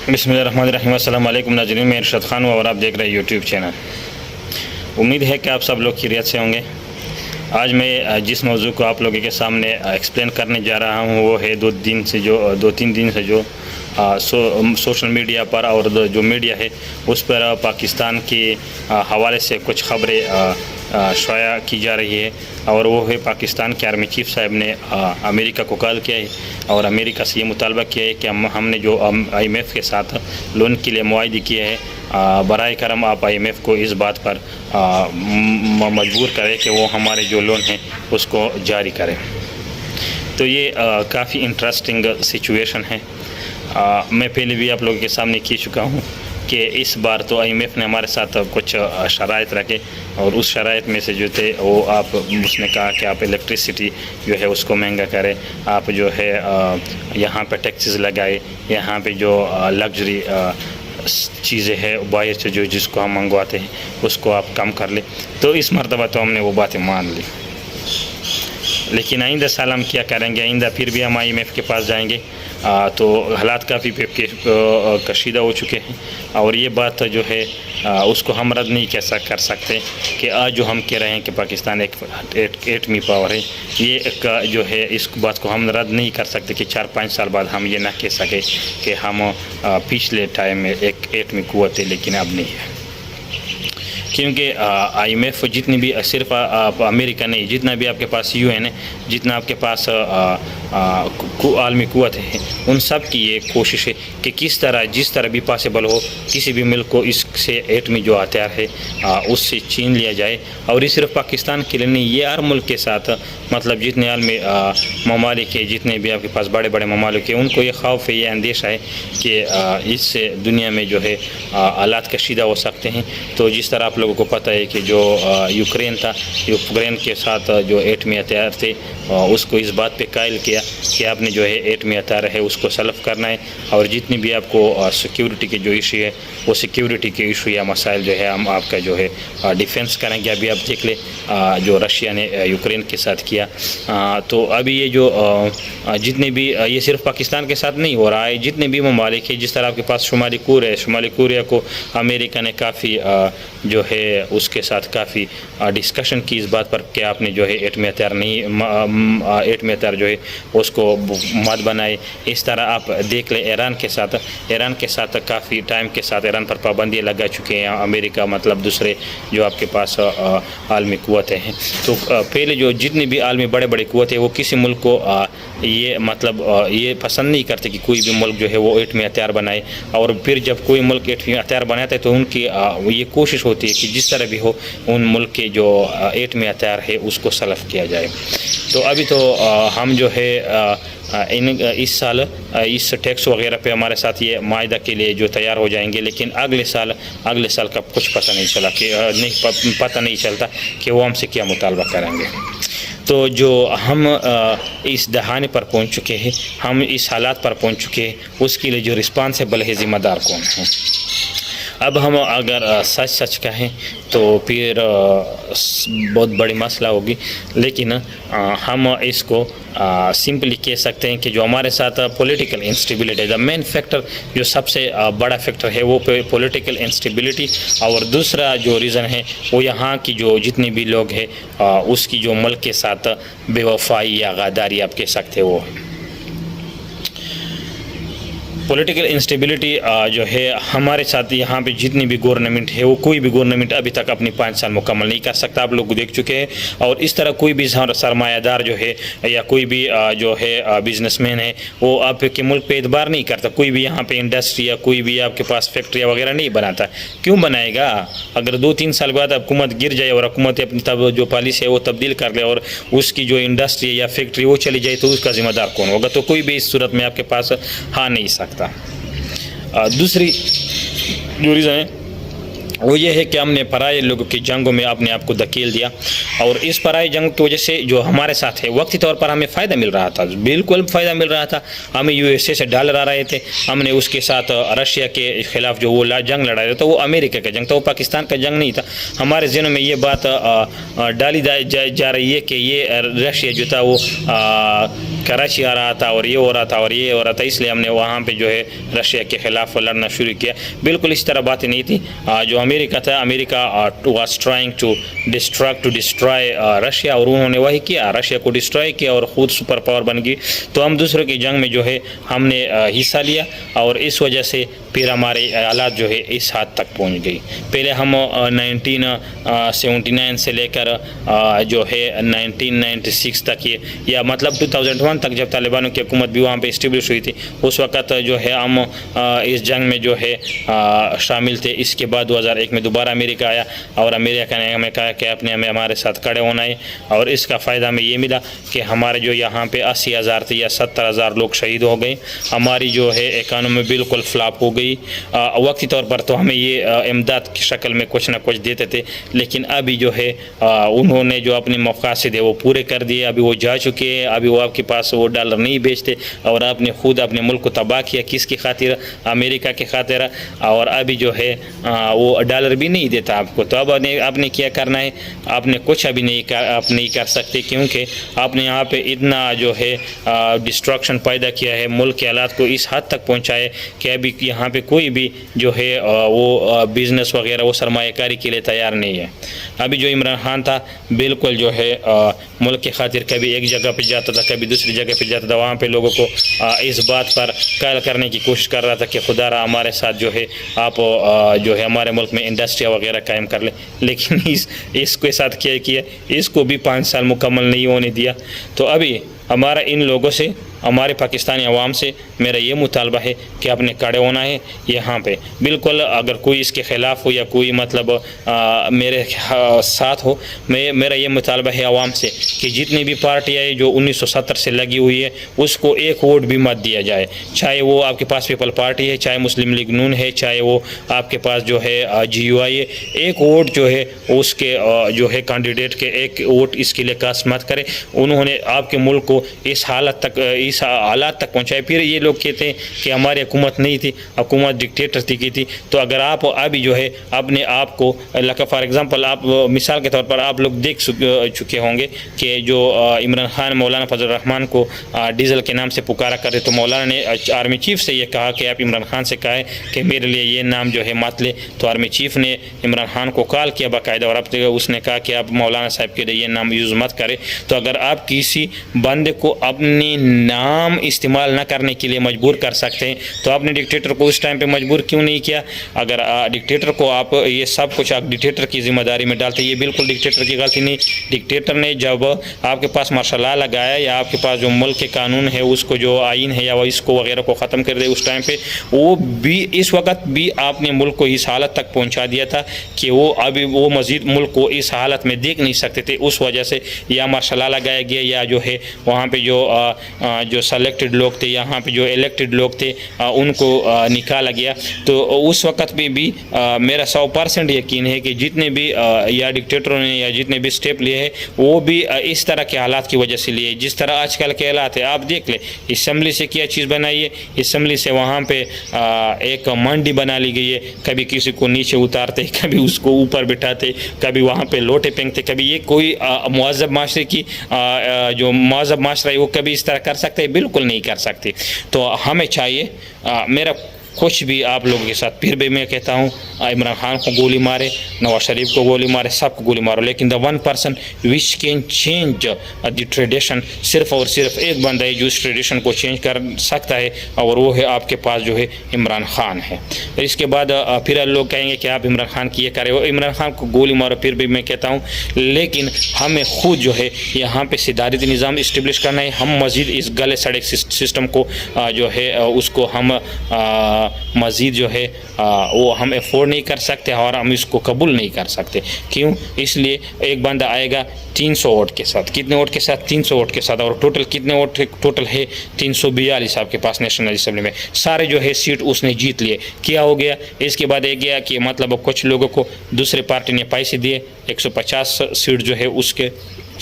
بسم اللہ الرحمن الرحیم. السلام علیکم ناظرین, میں ارشد خان ہوں اور آپ دیکھ رہے ہیں یوٹیوب چینل. امید ہے کہ آپ سب لوگ خیریت سے ہوں گے. آج میں جس موضوع کو آپ لوگوں کے سامنے ایکسپلین کرنے جا رہا ہوں وہ ہے دو تین دن سے جو سوشل میڈیا پر اور جو میڈیا ہے اس پر پاکستان کے حوالے سے کچھ خبریں شائع کی جا رہی ہے, اور وہ ہے پاکستان کے آرمی چیف صاحب نے امریکہ کو کال کیا ہے اور امریکہ سے یہ مطالبہ کیا ہے کہ ہم نے جو IMF کے ساتھ لون کے لیے معاہدے کیے ہیں, برائے کرم آپ IMF کو اس بات پر مجبور کریں کہ وہ ہمارے جو لون ہیں اس کو جاری کریں. تو یہ کافی انٹرسٹنگ سچویشن ہے. میں پہلے بھی آپ لوگوں کے سامنے کی چکا ہوں کہ اس بار تو IMF نے ہمارے ساتھ کچھ شرائط رکھے, اور اس شرائط میں سے جو تھے وہ اس نے کہا کہ آپ الیکٹریسٹی جو ہے اس کو مہنگا کریں, آپ جو ہے یہاں پہ ٹیکسز لگائے, یہاں پہ جو لگژری چیزیں ہیں باہر سے جس کو ہم منگواتے ہیں اس کو آپ کم کر لیں. تو اس مرتبہ تو ہم نے وہ باتیں مان لی, لیکن آئندہ سال ہم کیا کریں گے؟ آئندہ پھر بھی ہم IMF کے پاس جائیں گے. تو حالات کافی کشیدہ ہو چکے ہیں, اور یہ بات جو ہے اس کو ہم رد نہیں کر سکتے کہ آج جو ہم کہہ رہے ہیں کہ پاکستان ایک ایٹمی پاور ہے, یہ ایک جو ہے اس بات کو ہم رد نہیں کر سکتے کہ 4-5 سال بعد ہم یہ نہ کہہ سکے کہ ہم پچھلے ٹائم میں ایک ایٹمی قوت ہے لیکن اب نہیں ہے. کیونکہ IMF جتنی بھی صرف امریکہ نہیں, جتنا بھی آپ کے پاس UN ہے, جتنا آپ کے پاس عالمی قوت ہے, ان سب کی یہ کوشش ہے کہ جس طرح بھی پاسبل ہو کسی بھی ملک کو اس سے ایٹمی جو ہتھیار ہے اس سے چھین لیا جائے. اور یہ صرف پاکستان کے لیے نہیں, یہ ہر ملک کے ساتھ, مطلب جتنے عالمی ممالک ہیں, جتنے بھی آپ کے پاس بڑے بڑے ممالک ہیں, ان کو یہ خوف ہے, یہ اندیشہ ہے کہ اس سے دنیا میں جو ہے حالات کشیدہ ہو سکتے ہیں. تو جس طرح آپ لوگوں کو پتہ ہے کہ جو یوکرین کے ساتھ جو ایٹمی ہتھیار تھے اس کو اس بات پہ قائل کیا کہ آپ نے جو ہے ایٹمی ہتھیار ہے اس کو سلف کرنا ہے, اور جتنی بھی آپ کو سیکیورٹی کے جو ایشو ہے وہ سیکیورٹی کے ایشو یا مسائل جو ہے ہم آپ کا جو ہے ڈیفینس کریں گے. ابھی آپ دیکھ لیں جو رشیا نے یوکرین کے ساتھ کیا. تو ابھی یہ جو جتنے بھی, یہ صرف پاکستان کے ساتھ نہیں ہو رہا ہے, جتنے بھی ممالک ہیں, جس طرح آپ کے پاس شمالی کوریا کو امریکہ نے کافی جو ہے اس کے ساتھ کافی ڈسکشن کی اس بات پر کہ آپ نے جو ہے ایٹمی ہتھیار جو ہے اس کو مت بنائے. اس طرح آپ دیکھ لیں ایران کے ساتھ کافی ٹائم کے ساتھ ایران پر پابندیاں لگا چکے ہیں امریکہ, مطلب دوسرے جو آپ کے پاس عالمی قوتیں ہیں. تو پہلے جو جتنی بھی عالمی بڑے قوتیں وہ کسی ملک کو یہ مطلب یہ پسند نہیں کرتے کہ کوئی بھی ملک جو ہے وہ ایٹمی ہتھیار بنائے, اور پھر جب کوئی ملک ایٹمی ہتھیار بناتا ہے تو ان کی یہ کوشش ہوتی ہے کہ جس طرح بھی ہو ان ملک کے جو ایٹمی ہتھیار ہے اس کو سلف کیا جائے. تو ابھی تو ہم جو ہے اس سال اس ٹیکس وغیرہ پہ ہمارے ساتھ یہ معاہدہ کے لیے جو تیار ہو جائیں گے, لیکن اگلے سال کا کچھ پتہ نہیں چلتا کہ وہ ہم سے کیا مطالبہ کریں گے. تو جو ہم اس دہانے پر پہنچ چکے ہیں, ہم اس حالات پر پہنچ چکے ہیں, اس کے لیے جو رسپانسیبل ہے, ذمہ دار کون ہیں؟ اب ہم اگر سچ کہیں تو پھر بہت بڑی مسئلہ ہوگی, لیکن ہم اس کو سمپلی کہہ سکتے ہیں کہ جو ہمارے ساتھ پولیٹیکل انسٹیبلٹی, دا مین فیکٹر جو سب سے بڑا فیکٹر ہے وہ پولیٹیکل انسٹیبلٹی, اور دوسرا جو ریزن ہے وہ یہاں کی جو جتنے بھی لوگ ہیں اس کی جو ملک کے ساتھ بے وفائی یا غداری آپ کہہ سکتے وہ. پولیٹیکل انسٹیبلٹی جو ہے ہمارے ساتھ یہاں پہ جتنی بھی گورنمنٹ ہے وہ کوئی بھی گورنمنٹ ابھی تک اپنی 5 سال مکمل نہیں کر سکتا, آپ لوگ دیکھ چکے ہیں. اور اس طرح کوئی بھی سرمایہ دار جو ہے یا کوئی بھی جو ہے بزنس مین ہے وہ آپ کے ملک پہ اعتبار نہیں کرتا. کوئی بھی یہاں پہ انڈسٹری یا کوئی بھی آپ کے پاس فیکٹریاں وغیرہ نہیں بناتا. کیوں بنائے گا؟ اگر 2-3 سال بعد حکومت گر جائے اور حکومت اپنی جو پالیسی ہے وہ تبدیل کر لے اور اس کی جو انڈسٹری یا فیکٹری وہ چلی جائے تو اس کا ذمہ دار کون ہوگا؟ تو کوئی بھی اس صورت میں آپ کے پاس نہیں سکتا. دوسری جو ریزن ہے وہ یہ ہے کہ ہم نے پرائے لوگوں کی جنگوں میں اپنے آپ کو دھکیل دیا, اور اس پرائے جنگ کی وجہ سے جو ہمارے ساتھ ہے وقتی طور پر ہمیں فائدہ مل رہا تھا, بالکل فائدہ مل رہا تھا. ہمیں USA سے ڈالر آ رہے تھے, ہم نے اس کے ساتھ رشیا کے خلاف جو وہ جنگ لڑا رہے تھے وہ امریکہ کا جنگ تھا, وہ پاکستان کا جنگ نہیں تھا. ہمارے ذہنوں میں یہ بات ڈالی جا رہی ہے کہ یہ رشیا جو تھا وہ कराची आ रहा था और ये हो रहा था और ये हो रहा था, इसलिए हमने वहाँ पे जो है रशिया के ख़िलाफ़ लड़ना शुरू किया। बिल्कुल इस तरह बातें नहीं थी। जो अमेरिका था, America was trying to destroy Russia, और उन्होंने वही किया, रशिया को डिस्ट्रॉय किया और ख़ुद सुपर पावर बन गई। तो हम दूसरों की जंग में जो है हमने हिस्सा लिया, और इस वजह से फिर हमारे हालात जो है इस हद तक पहुंच गई। पहले हम 1979 से लेकर जो है 1996 तक, ये या मतलब 2001 तक, जब तालिबानों की हुकूमत भी वहाँ पे इस्टेब्लिश हुई थी, उस वक़्त जो है हम इस जंग में जो है शामिल थे। इसके बाद 2001 में दोबारा अमेरिका आया, और अमेरिका ने हमें कहा कि आपने हमारे साथ खड़े होना है, और इसका फ़ायदा हमें ये मिला कि हमारे जो यहाँ पे 80,000 थे या 70,000 लोग शहीद हो गए। हमारी जो है इकानमी बिल्कुल फ्लॉप हो गई। वक्ती तौर पर तो हमें ये इमदाद की शक्ल में कुछ ना कुछ देते थे, लेकिन अभी जो है उन्होंने जो अपने मक़ासिद है वो पूरे कर दिए। अभी वो जा चुके हैं, अभी वो आपके पास वो डॉलर नहीं बेचते, और आपने खुद अपने मुल्क को तबाह किया। किसकी खातिर? अमेरिका की खातिर। और अभी जो है वो डॉलर भी नहीं देता आपको। तो अब आपने क्या करना है? आपने कुछ अभी आप नहीं कर सकते, क्योंकि आपने यहाँ पे इतना जो है डिस्ट्रक्शन पैदा किया है, मुल्क के हालात को इस हद तक पहुँचाए कि अभी यहाँ पे कोई भी जो है वो बिज़नेस वगैरह वो सरमायाकारी के लिए तैयार नहीं है। अभी जो इमरान खान था, बिल्कुल जो है मुल्क के खातिर कभी एक जगह पे जाता था, कभी दूसरी जगह पे जाता था, वहाँ पे लोगों को इस बात पर कायल करने की कोशिश कर रहा था कि खुदारा हमारे साथ जो है आप जो है हमारे मुल्क में इंडस्ट्रिया वगैरह कायम कर ले। लेकिन इसके साथ क्या किया? इसको भी 5 साल मुकम्मल नहीं होने दिया। तो अभी हमारा इन लोगों से, हमारे पाकिस्तानी अवाम से मेरा ये मुतालबा है कि आपने खड़े होना है यहाँ पे। बिल्कुल अगर कोई इसके ख़िलाफ़ हो या कोई मतलब मेरे साथ हो, मेरा ये मुतालबा है अवाम से कि जितनी भी पार्टियाँ जो 1970 से लगी हुई है, उसको एक वोट भी मत दिया जाए। चाहे वो आपके पास पीपल पार्टी है, चाहे मुस्लिम लीग नून है, चाहे वो आपके पास जो है GUI है, एक वोट जो है उसके जो है कैंडिडेट के एक वोट इसके लिए कास्ट मत करें। उन्होंने आपके मुल्क को इस हालत तक पहुँचाए। फिर ये लोग कहते हैं कि हमारी हुकूमत नहीं थी, हुकूमत डिक्टेटर की थी। तो अगर आप अभी जो है अपने आप को फॉर एग्ज़ाम्पल, आप मिसाल के तौर पर आप लोग देख चुके होंगे कि जो इमरान खान मौलाना फजल रहमान को डीजल के नाम से पुकारा करे, तो मौलाना ने आर्मी चीफ से ये कहा कि आप इमरान खान से कहें कि मेरे लिए ये नाम जो है मत ले। तो आर्मी चीफ ने इमरान खान को कॉल किया बाकायदा, और अब उसने कहा कि आप मौलाना साहब के लिए ये नाम यूज़ मत करें। तो अगर आप किसी बंदे को अपने नाम इस्तेमाल न करने के लिए मजबूर कर सकते हैं, तो आपने डिक्टेटर को उस टाइम पे मजबूर क्यों नहीं किया? अगर डिक्टेटर को आप ये सब कुछ आप डिक्टेटर की ज़िम्मेदारी में डालते, ये बिल्कुल डिक्टेटर की गलती नहीं। डिक्टेटर ने जब आपके पास मार्शल लॉ लगाया, या आपके पास जो मुल्क के कानून है, उसको जो आइन है या इसको वगैरह को ख़त्म कर दे, उस टाइम पे वो भी इस वक्त भी आपने मुल्क को इस हालत तक पहुँचा दिया था कि वो अभी वो मज़ीद मुल्क को इस हालत में देख नहीं सकते थे। उस वजह से या मार्शल लॉ लगाया गया, या जो है वहाँ पे जो सेलेक्टेड लोग थे, यहाँ पे जो इलेक्टेड लोग थे, उनको निकाला गया। तो उस वक्त पे भी मेरा 100% यकीन है कि जितने भी या डिक्टेटरों ने या जितने भी स्टेप लिए हैं, वो भी इस तरह के हालात की वजह से लिए। जिस तरह आजकल के हालात है, आप देख ले, असम्बली से क्या चीज़ बनाई है, असम्बली से वहाँ पे एक मंडी बना ली गई है। कभी किसी को नीचे उतारते, कभी उसको ऊपर बिठाते, कभी वहाँ पे लोटे फेंकते। कभी ये कोई मुहज़्ज़ब माशरे की जो मुहज़्ज़ब माशरा है वो कभी इस तरह कर सकते हैं? बिल्कुल नहीं कर सकते। तो हमें चाहिए, मेरा कुछ भी आप लोगों के साथ, फिर भी मैं कहता हूँ, इमरान खान को गोली मारे, नवाज शरीफ को गोली मारे, सबको गोली मारो, लेकिन the one person which can change the tradition, सिर्फ और सिर्फ एक बंदा है जो इस ट्रेडिशन को चेंज कर सकता है, और वो है आपके पास जो है इमरान खान है। इसके बाद फिर लोग कहेंगे कि आप इमरान खान की ये करें, इमरान खान को गोली मारो, फिर भी मैं कहता हूँ, लेकिन हमें खुद जो है यहाँ पे सिदारती निज़ाम इस्टेब्लिश करना है। हम मज़ीद इस गले सड़े सिस्टम को जो है उसको हम मज़ीद जो है वो हम अफोर्ड नहीं कर सकते, और हम इसको कबूल नहीं कर सकते। क्यों? इसलिए एक बंदा आएगा 300 वोट के साथ, कितने वोट के साथ? 300 वोट के साथ, और टोटल कितने वोट टोटल है? 342 आपके पास नेशनल असम्बली में, सारे जो है सीट उसने जीत लिए। क्या हो गया? इसके बाद एक गया कि मतलब कुछ लोगों को दूसरे पार्टी ने पैसे दिए, 150 सीट जो है उसके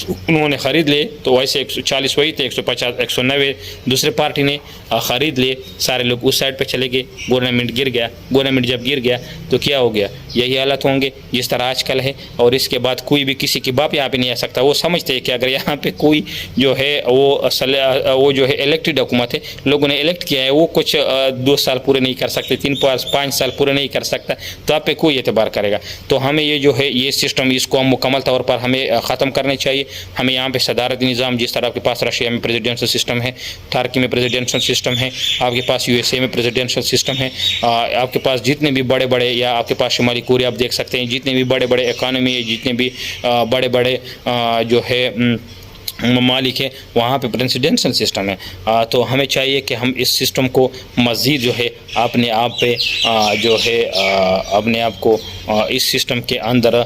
उन्होंने ख़रीद लिए तो वैसे 140 वही थे, 150 190 दूसरे पार्टी ने ख़रीद लिए, सारे लोग उस साइड पे चले गए, गवर्नमेंट गिर गया। गवर्नमेंट जब गिर गया तो क्या हो गया, यही हालत होंगे जिस तरह आजकल है। और इसके बाद कोई भी किसी की बाप यहाँ पे नहीं आ सकता। वो समझते हैं कि अगर यहाँ पे कोई जो है वो जो है इलेक्टेड हुकूमत है, लोगों ने इलेक्ट किया है, वो कुछ 2 साल पूरे नहीं कर सकते, 3-5 साल पूरे नहीं कर सकता, तो आप पे कोई एतबार करेगा। तो हमें ये जो है ये सिस्टम, इसको हम मुकम्मल तौर पर हमें ख़त्म करने चाहिए। हमें यहाँ पे सदारती निज़ाम, जिस तरह आपके पास रशिया में प्रेसिडेंशियल सिस्टम है, टर्की में प्रेसिडेंशियल सिस्टम है, आपके पास USA में प्रेसिडेंशियल सिस्टम है, आपके पास जितने भी बड़े बड़े, या आपके पास शुमाली कोरिया आप देख सकते हैं, जितने भी बड़े बड़े इकानमी है, जितने भी बड़े बड़े जो है ममालिक है, वहाँ पे प्रेसिडेंशियल सिस्टम है। तो हमें चाहिए कि हम इस सिस्टम को मज़ीद जो है अपने आप पे जो है अपने आप को इस सिस्टम के अंदर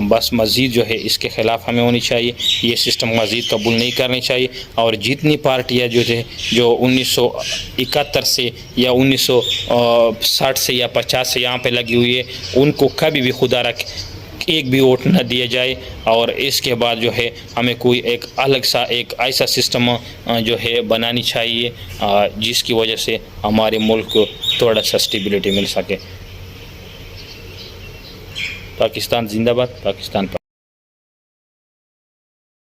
बस मज़ीद जो है इसके ख़िलाफ़ हमें होनी चाहिए। ये सिस्टम मज़ीद कबूल नहीं करनी चाहिए। और जितनी पार्टियाँ जो 1971 से या 1960 से या 50 से यहाँ पे लगी हुई है, उनको कभी भी खुदा रख एक भी वोट न दिया जाए। और इसके बाद जो है हमें कोई एक अलग सा एक ऐसा सिस्टम जो है बनानी चाहिए जिसकी वजह से हमारे मुल्क को थोड़ा सा स्टेबिलिटी मिल सके। पाकिस्तान जिंदाबाद, पाकिस्तान।